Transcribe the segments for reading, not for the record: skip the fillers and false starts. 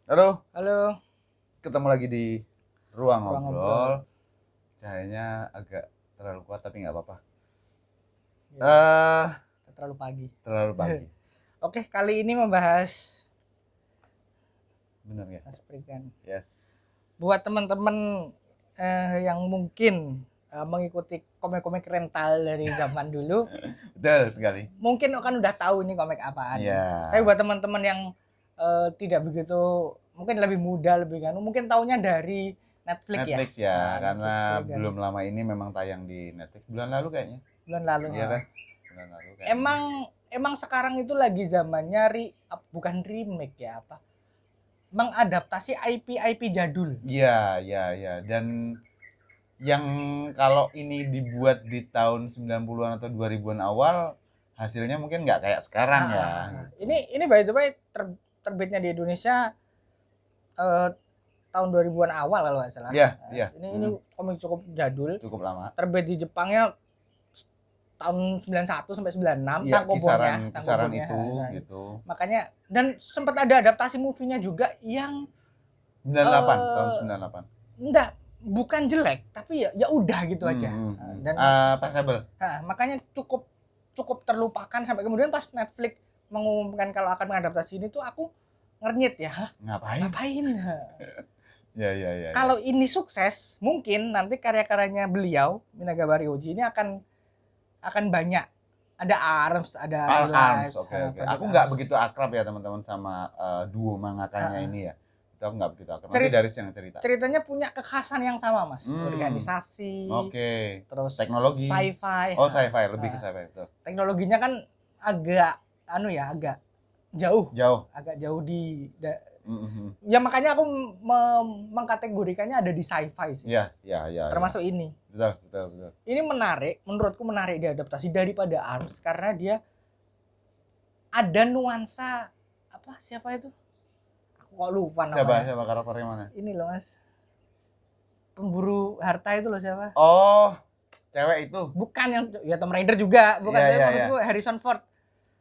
Halo, Halo, ketemu lagi di Ruang ruang ngobrol. Ngobrol. Cahayanya agak terlalu kuat tapi nggak apa-apa. Ya, Eh, terlalu pagi. Terlalu pagi. Oke, kali ini membahas Bener ya? Mas Prikan. Yes. Buat teman-teman yang mungkin mengikuti komik-komik rental dari zaman dulu, Betul sekali. mungkin kan udah tahu ini komik apaan. Iya. Tapi buat teman-teman yang tidak begitu, mungkin lebih muda, lebih kan, mungkin taunya dari Netflix ya. Netflix ya, Nah, karena Netflix Prikan. belum lama ini memang tayang di Netflix. Bulan lalu kayaknya. Bulan lalu. Iya kan? Bulan lalu kayaknya. Emang sekarang itu lagi zamannya bukan remake ya apa? Mengadaptasi IP jadul. Iya, iya, iya. Dan yang kalau ini dibuat di tahun 90-an atau 2000-an awal, hasilnya mungkin nggak kayak sekarang ya. Gitu. Ini by the way terbitnya di Indonesia eh, tahun 2000-an awal kalau nggak salah. Iya, iya. Ini komik cukup jadul. Cukup lama. Terbit di Jepangnya tahun 91 sampai 96 Iya, tangkobonnya kisaran itu gitu. Makanya dan sempat ada adaptasi movie-nya juga yang 98, tahun eh 98. enggak bukan jelek tapi ya udah gitu aja. Dan Passable. makanya cukup cukup terlupakan sampai kemudian pas Netflix mengumumkan kalau akan mengadaptasi ini tuh aku ngernyit ya. Ngapain? Ngapain? Ya. Kalau ini sukses, mungkin nanti karya-karyanya beliau Minagabari Oji ini akan banyak. Ada ARMS, ada Arms, Realize, oke. Project Aku nggak Arms. begitu akrab ya teman-teman sama duo mangakanya Ah, ini ya. Itu aku nggak begitu akrab. Nanti Cerit- Daris yang cerita. ceritanya punya kekhasan yang sama, Mas. Hmm, Organisasi, Oke. terus Teknologi. sci-fi. Oh, sci-fi, lebih ke sci-fi itu. Teknologinya kan agak agak jauh. Jauh. Agak jauh Mhm. ya makanya aku mengkategorikannya ada di sci-fi sih. Iya. Termasuk ini. Betul. Ini menarik, menurutku menarik diadaptasi daripada ARMS karena dia ada nuansa siapa itu? Aku kok lupa namanya. Siapa karakternya mana? Ini loh Mas. Pemburu harta itu loh siapa? Oh, cewek itu. Bukan yang ya Tomb Raider juga, bukan Iya, tapi iya, maksudku Harrison Ford.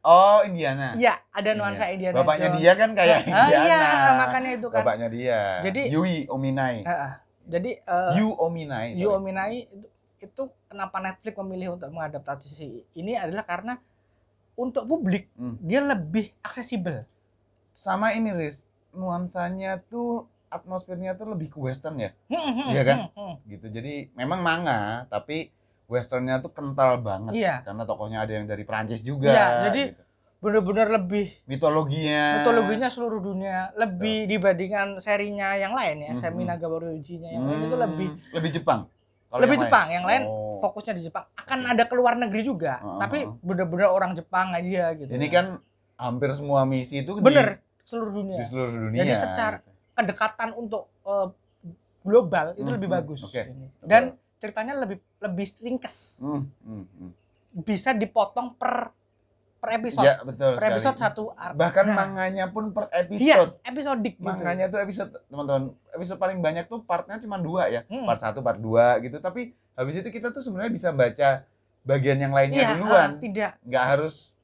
Oh, Indiana. Iya, ada nuansa Indiana Bapaknya Jones. dia kan kayak Indiana. Iya, makanya itu kan. Bapaknya dia. Jadi Yui Ominai. jadi Yu Ominai. Yu Ominai itu kenapa Netflix memilih untuk mengadaptasi ini adalah karena untuk publik dia lebih aksesibel. Sama ini Riz, nuansanya tuh atmosfernya tuh lebih ke western ya. Iya kan? Gitu. Jadi memang manga tapi westernnya tuh kental banget. Iya. Karena tokohnya ada yang dari Prancis juga. Iya, jadi gitu. benar-benar lebih mitologinya seluruh dunia lebih dibandingkan serinya yang lain ya. Semi Nagabari Oji-nya yang lain itu lebih Jepang. Lebih Jepang, yang lain fokusnya di Jepang. Akan ada ke luar negeri juga, tapi benar-benar orang Jepang aja gitu. Ini kan hampir semua misi itu seluruh dunia. Di seluruh dunia. Jadi secara kedekatan untuk global itu lebih bagus. Okay. Dan ceritanya lebih ringkas. Bisa dipotong per episode. Ya, betul per episode sekali. satu arc. Bahkan manganya pun per episode. Iya, episodik gitu. Manganya tuh episode, teman-teman. Episode paling banyak tuh partnya cuma 2 ya. Part 1, part 2 gitu. Tapi habis itu kita tuh sebenarnya bisa baca bagian yang lainnya duluan. Nggak harus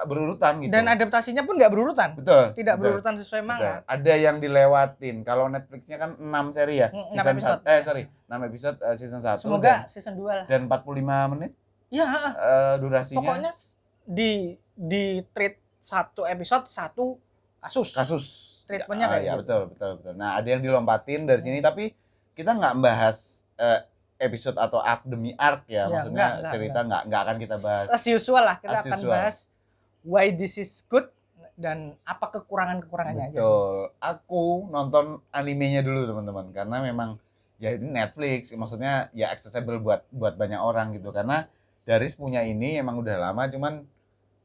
berurutan gitu. Dan adaptasinya pun nggak berurutan. Betul. Tidak berurutan sesuai manga. Ada yang dilewatin. Kalau Netflixnya kan 6 seri ya. 6 episode. 6 episode season 1. Semoga season 2 lah. Dan 45 menit. Iya, durasinya. Pokoknya di treat satu episode satu kasus. Treatmentnya kayak gitu. Betul. Nah, ada yang dilompatin dari sini tapi kita nggak membahas episode atau arc demi arc ya. Maksudnya cerita nggak akan kita bahas. As usual lah, kita akan bahas why this is good dan apa kekurangannya aja sih. Betul. Aku nonton animenya dulu teman-teman karena memang ya ini Netflix, maksudnya ya accessible buat banyak orang gitu. Karena Daris punya ini emang udah lama, cuman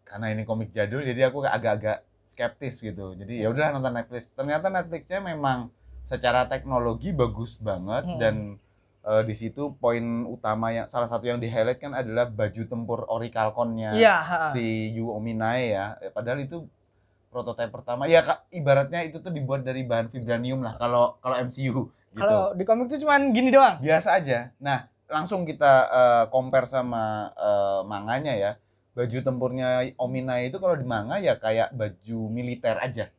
karena ini komik jadul jadi aku agak-agak skeptis gitu. Jadi ya udah nonton Netflix. Ternyata Netflixnya memang secara teknologi bagus banget dan di situ poin utama yang salah satu yang di highlight kan adalah baju tempur Orichalcon-nya si Yu Ominai ya. Padahal itu prototipe pertama ya ibaratnya itu tuh dibuat dari bahan vibranium lah kalau MCU gitu. Kalau di komik tuh cuman gini doang. Biasa aja. Nah, langsung kita compare sama manganya ya. Baju tempurnya Ominai itu kalau di manga ya kayak baju militer aja.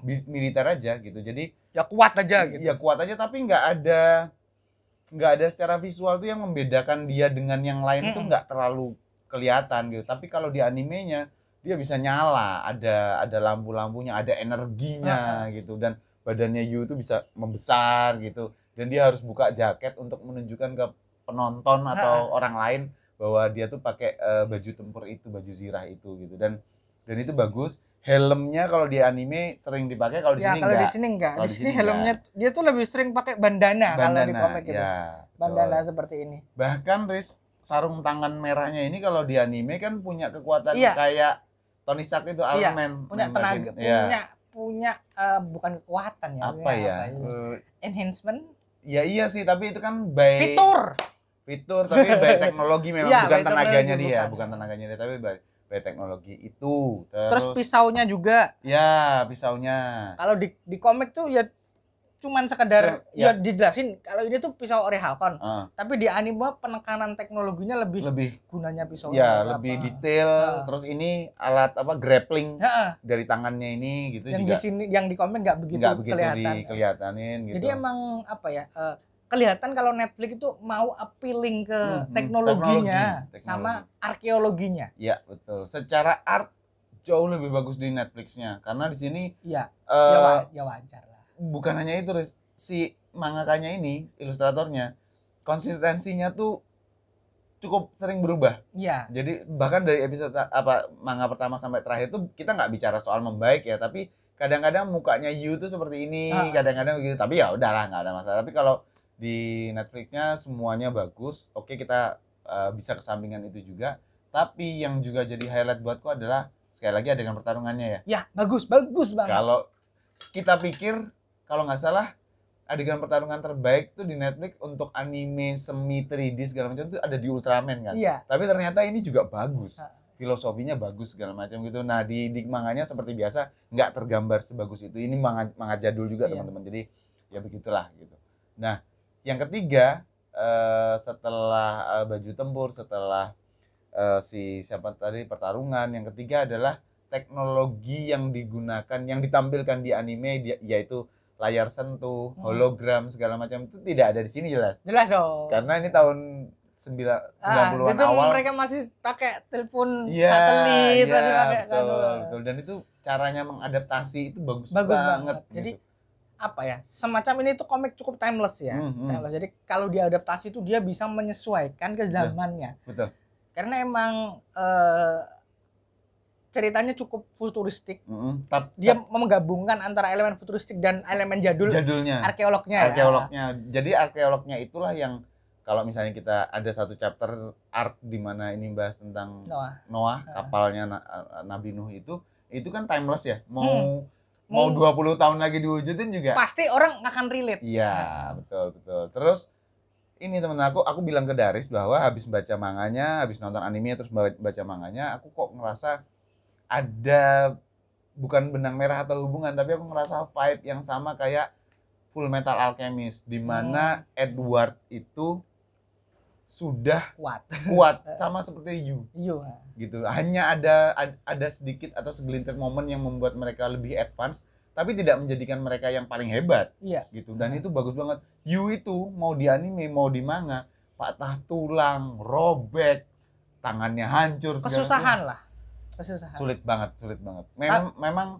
militer aja gitu. Jadi ya kuat aja gitu. ya kuat aja, tapi nggak ada secara visual tuh yang membedakan dia dengan yang lain tuh nggak terlalu kelihatan gitu. Tapi kalau di animenya dia bisa nyala, ada lampu-lampunya, ada energinya gitu, dan badannya Yu tuh bisa membesar gitu, dan dia harus buka jaket untuk menunjukkan ke penonton atau orang lain bahwa dia tuh pakai baju tempur itu, baju zirah itu gitu. Dan itu bagus. Helmnya kalau di anime sering dipakai, kalau di sini kalau enggak. di sini enggak. Kalau Di sini helmnya dia tuh lebih sering pakai bandana kalau di komik gitu. Ya, bandana seperti ini. Bahkan Riz, sarung tangan merahnya ini kalau di anime kan punya kekuatan kayak Tony Stark itu, Iron Man. Punya tenaga, punya bukan kekuatan ya. Apa ya? Enhancement? Ya iya sih, tapi itu kan by fitur, tapi by teknologi memang, bukan tenaganya dia, bukan tenaganya dia, tapi by teknologi itu. Terus pisaunya juga. Ya, pisaunya. Kalau di komik tuh ya cuman sekedar ya dijelasin kalau ini tuh pisau Orihakon. Tapi di anime penekanan teknologinya lebih gunanya pisau. Ya, lebih detail. Terus ini alat grappling dari tangannya ini gitu yang juga. Di sini yang di komik nggak begitu kelihatanin gitu. Jadi emang kelihatan kalau Netflix itu mau appealing ke teknologinya sama arkeologinya. Ya, betul. Secara art jauh lebih bagus di Netflix-nya, karena di sini ya wajar lah. Bukan hanya itu, si mangakanya ini, ilustratornya, konsistensinya tuh cukup sering berubah. Iya. Jadi bahkan dari episode manga pertama sampai terakhir tuh kita nggak bicara soal membaik ya, tapi kadang-kadang mukanya Yu tuh seperti ini, kadang-kadang begitu. Tapi ya udahlah, nggak ada masalah. Tapi kalau di Netflix-nya semuanya bagus. Oke, kita bisa kesampingan itu juga. Tapi yang juga jadi highlight buatku adalah sekali lagi adegan pertarungannya ya. Ya, bagus banget. Kalau kita pikir, kalau nggak salah, adegan pertarungan terbaik tuh di Netflix untuk anime semi 3D segala macam tuh ada di Ultraman kan. Iya. Tapi ternyata ini juga bagus. Filosofinya bagus segala macam gitu. Nah, di manganya seperti biasa nggak tergambar sebagus itu. Ini manga jadul juga teman-teman. Jadi ya begitulah gitu. Nah, yang ketiga, setelah baju tempur, setelah siapa tadi pertarungan, yang ketiga adalah teknologi yang digunakan, yang ditampilkan di anime, yaitu layar sentuh, hologram segala macam, itu tidak ada di sini jelas. Jelas dong. Karena ini tahun 90-an itu awal. Mereka masih pakai telepon satelit, masih pakai betul. Dan itu caranya mengadaptasi itu bagus banget. Jadi semacam ini tuh komik cukup timeless ya. Timeless. Jadi kalau diadaptasi itu dia bisa menyesuaikan ke zamannya. Betul. Karena emang ceritanya cukup futuristik. Dia menggabungkan antara elemen futuristik dan elemen jadulnya. Arkeolognya. Jadi arkeolognya itulah yang, kalau misalnya kita ada satu chapter art di mana ini bahas tentang Noah, kapalnya Nabi Nuh itu kan timeless ya. Mau 20 tahun lagi diwujudin juga pasti orang akan relate. Iya, betul. Terus ini temen aku bilang ke Daris bahwa habis baca manganya, habis nonton animenya terus baca manganya, aku kok ngerasa ada bukan benang merah atau hubungan, tapi aku ngerasa vibe yang sama kayak Full Metal Alchemist, di mana Edward itu sudah kuat sama seperti Yu. Gitu. Hanya ada sedikit atau segelintir momen yang membuat mereka lebih advance, tapi tidak menjadikan mereka yang paling hebat. Gitu. Dan itu bagus banget. Yu itu mau di anime mau di manga, patah tulang, robek, tangannya hancur, kesusahan. Sulit banget. Memang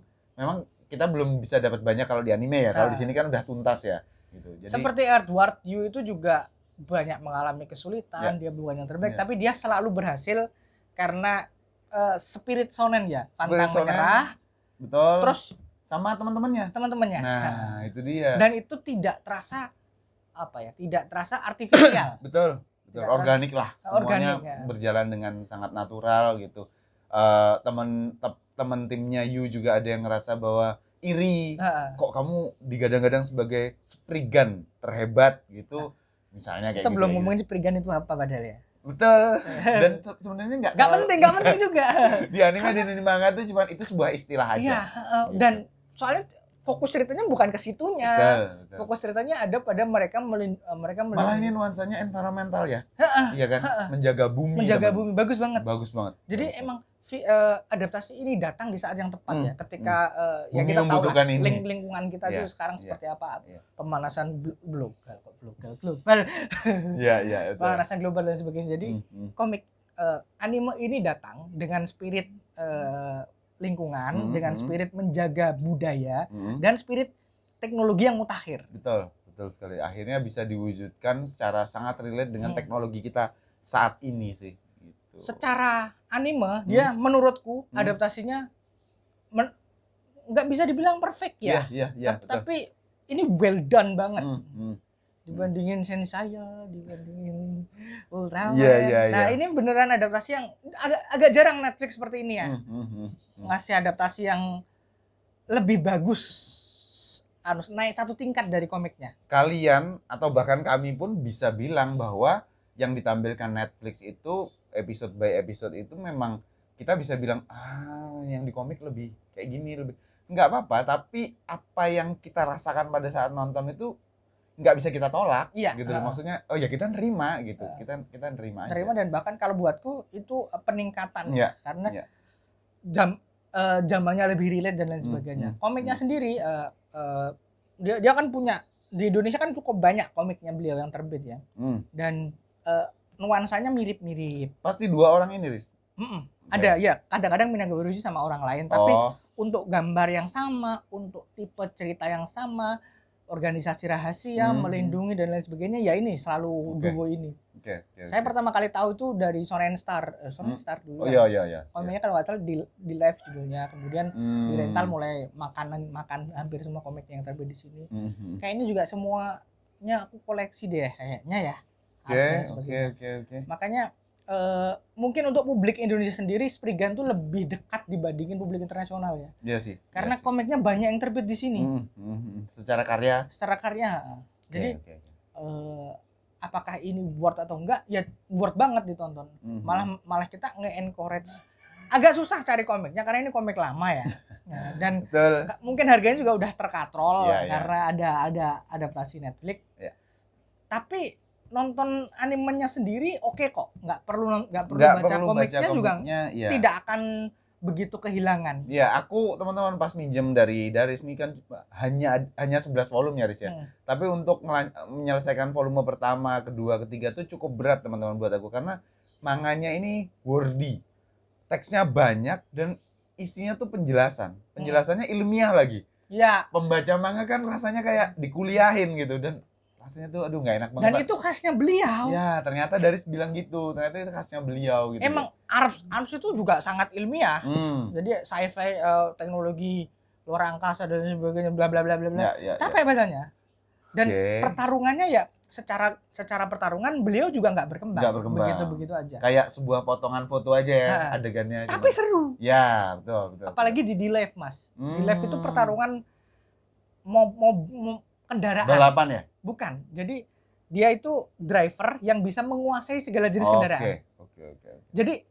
kita belum bisa dapat banyak kalau di anime ya. Kalau di sini kan udah tuntas ya. Gitu. Jadi seperti Edward, Yu itu juga banyak mengalami kesulitan, dia bukan yang terbaik, tapi dia selalu berhasil karena spirit shonen ya, pantang menyerah. Betul. Terus sama teman-temannya. Nah, itu dia. Dan itu tidak terasa tidak terasa artifisial. Betul. Organik lah. Semuanya berjalan dengan sangat natural gitu. Teman timnya Yu juga ada yang ngerasa bahwa iri. Kok kamu digadang-gadang sebagai Spriggan terhebat gitu. Misalnya kayak kita gitu. Belum ngomongin Spriggan itu apa padahal ya. Betul. Dan sebenarnya nggak penting juga. Di anime dan di manga tuh cuma itu sebuah istilah aja. Iya, gitu. Dan soalnya fokus ceritanya bukan ke situnya. Betul. Fokus ceritanya ada pada mereka malah ini nuansanya environmental ya. Iya kan? Menjaga bumi. Bagus banget. Jadi emang adaptasi ini datang di saat yang tepat ya, ketika ya Bumi kita tahu lah membutuhkan ini. lingkungan kita Iya, tuh sekarang iya, seperti apa, iya. pemanasan global, Iya, betul. pemanasan global dan sebagainya. Jadi komik anime ini datang dengan spirit lingkungan, dengan spirit menjaga budaya dan spirit teknologi yang mutakhir. Betul sekali. Akhirnya bisa diwujudkan secara sangat relate dengan teknologi kita saat ini sih. Gitu. Secara anime, dia menurutku adaptasinya nggak bisa dibilang perfect ya. Iya, tapi ini well done banget. Dibandingin Senseiya, dibandingin Ultraman. Nah, ini beneran adaptasi yang agak jarang Netflix seperti ini ya. Ngasih adaptasi yang lebih bagus, harus naik satu tingkat dari komiknya. Kalian atau bahkan kami pun bisa bilang bahwa yang ditampilkan Netflix itu episode by episode itu memang kita bisa bilang yang di komik lebih kayak gini, lebih nggak apa-apa, tapi apa yang kita rasakan pada saat nonton itu nggak bisa kita tolak, gitu. Maksudnya kita nerima gitu, kita nerima aja. Nerima, dan bahkan kalau buatku itu peningkatan karena zamannya lebih relate dan lain sebagainya. Komiknya sendiri dia kan punya, di Indonesia kan cukup banyak komiknya beliau yang terbit ya, dan nuansanya mirip-mirip. Pasti 2 orang ini, Riz. Ada ya, kadang-kadang Minaga Urushi sama orang lain, tapi untuk gambar yang sama, untuk tipe cerita yang sama, organisasi rahasia, melindungi dan lain sebagainya, ya ini selalu duo ini. Saya pertama kali tahu itu dari Shonen Star dulu. Iya. Komiknya kan waktu di live judulnya, kemudian di rental mulai makan hampir semua komik yang terbit di sini. Kayaknya juga semuanya aku koleksi deh kayaknya ya. Oke. Makanya mungkin untuk publik Indonesia sendiri Spriggan tuh lebih dekat dibandingin publik internasional ya. Iya sih. Karena komiknya banyak yang terbit di sini. Secara karya. Jadi apakah ini worth atau enggak? Ya worth banget ditonton. Malah kita nge-encourage. Agak susah cari komiknya karena ini komik lama ya. Dan mungkin harganya juga udah terkatrol karena ada adaptasi Netflix. Tapi nonton animenya sendiri oke kok, nggak perlu baca komiknya juga tidak akan begitu kehilangan. Ya, aku teman-teman pas minjem dari Daris ini kan hanya 11 volume ya, Riz ya. Tapi untuk menyelesaikan volume pertama, kedua, ketiga tuh cukup berat teman-teman buat aku karena manganya ini wordy. Teksnya banyak dan isinya tuh penjelasannya ilmiah lagi. Ya. Pembaca manga kan rasanya kayak dikuliahin gitu, dan rasanya tuh nggak enak banget. Dan itu khasnya beliau. Ya, ternyata Daris bilang gitu. Ternyata itu khasnya beliau gitu. Emang Arms itu juga sangat ilmiah. Jadi sci-fi, teknologi luar angkasa dan sebagainya, bla bla bla bla bla. Capek bacanya. Dan pertarungannya ya secara pertarungan beliau juga nggak berkembang. Begitu aja. Kayak sebuah potongan foto aja ya adegannya. Tapi seru. Ya, betul. Apalagi di D-Live, Mas. D-Live itu pertarungan mau kendaraan. Balapan ya? Bukan. Jadi dia itu driver yang bisa menguasai segala jenis kendaraan. Oke. Jadi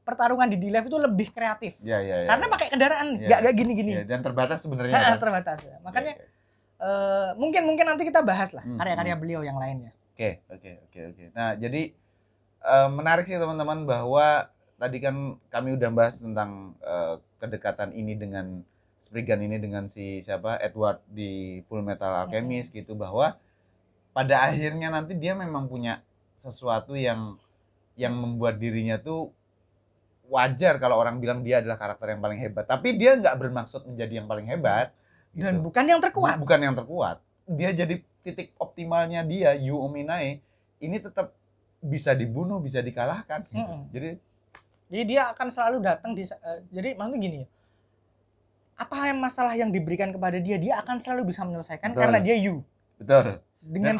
pertarungan di D-Live itu lebih kreatif. Ya. Karena pakai kendaraan, nggak gini-gini. Dan terbatas sebenarnya. Terbatas. Makanya mungkin nanti kita bahas lah karya-karya beliau yang lainnya. Oke. Nah, jadi menarik sih teman-teman bahwa tadi kan kami udah bahas tentang kedekatan ini dengan Spriggan ini dengan si Edward di Full Metal Alchemist gitu, bahwa pada akhirnya nanti dia memang punya sesuatu yang membuat dirinya tuh wajar kalau orang bilang dia adalah karakter yang paling hebat, tapi dia nggak bermaksud menjadi yang paling hebat gitu. Dan bukan yang terkuat. Dia jadi titik optimalnya dia, Yu Ominae ini tetap bisa dibunuh, bisa dikalahkan gitu. Jadi dia akan selalu datang jadi maksudnya gini, apa yang masalah yang diberikan kepada dia akan selalu bisa menyelesaikan. Betul. Karena dia Yu. Betul. Dengan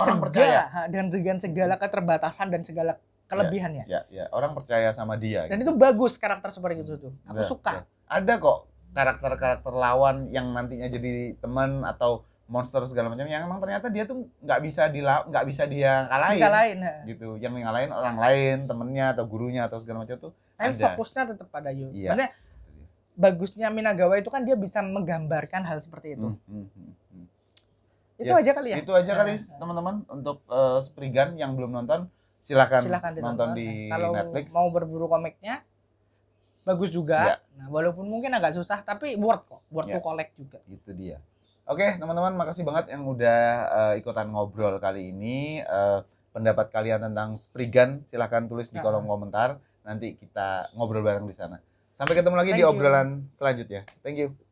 segala keterbatasan dan segala kelebihannya. Ya. Orang percaya sama dia. Dan gitu. Itu bagus karakter seperti itu tuh. Aku suka. Ada kok karakter lawan yang nantinya jadi teman atau monster segala macam yang emang ternyata dia tuh nggak bisa dia kalahin. Gitu. Yang ngalahin orang lain, temennya atau gurunya atau segala macam tuh. Tapi fokusnya tetap pada Yu. Iya. Maksudnya bagusnya Minagawa itu kan dia bisa menggambarkan hal seperti itu. Itu aja kali ya. Itu aja kali teman-teman untuk Spriggan yang belum nonton silakan nonton di kalau Netflix. Mau berburu komiknya bagus juga. Ya. Nah, walaupun mungkin agak susah tapi worth kok, worth Ya. to collect juga. Itu dia. Oke, teman-teman, makasih banget yang udah ikutan ngobrol kali ini. Pendapat kalian tentang Spriggan silahkan tulis di kolom komentar. Nanti kita ngobrol bareng di sana. Sampai ketemu lagi di obrolan selanjutnya. Thank you.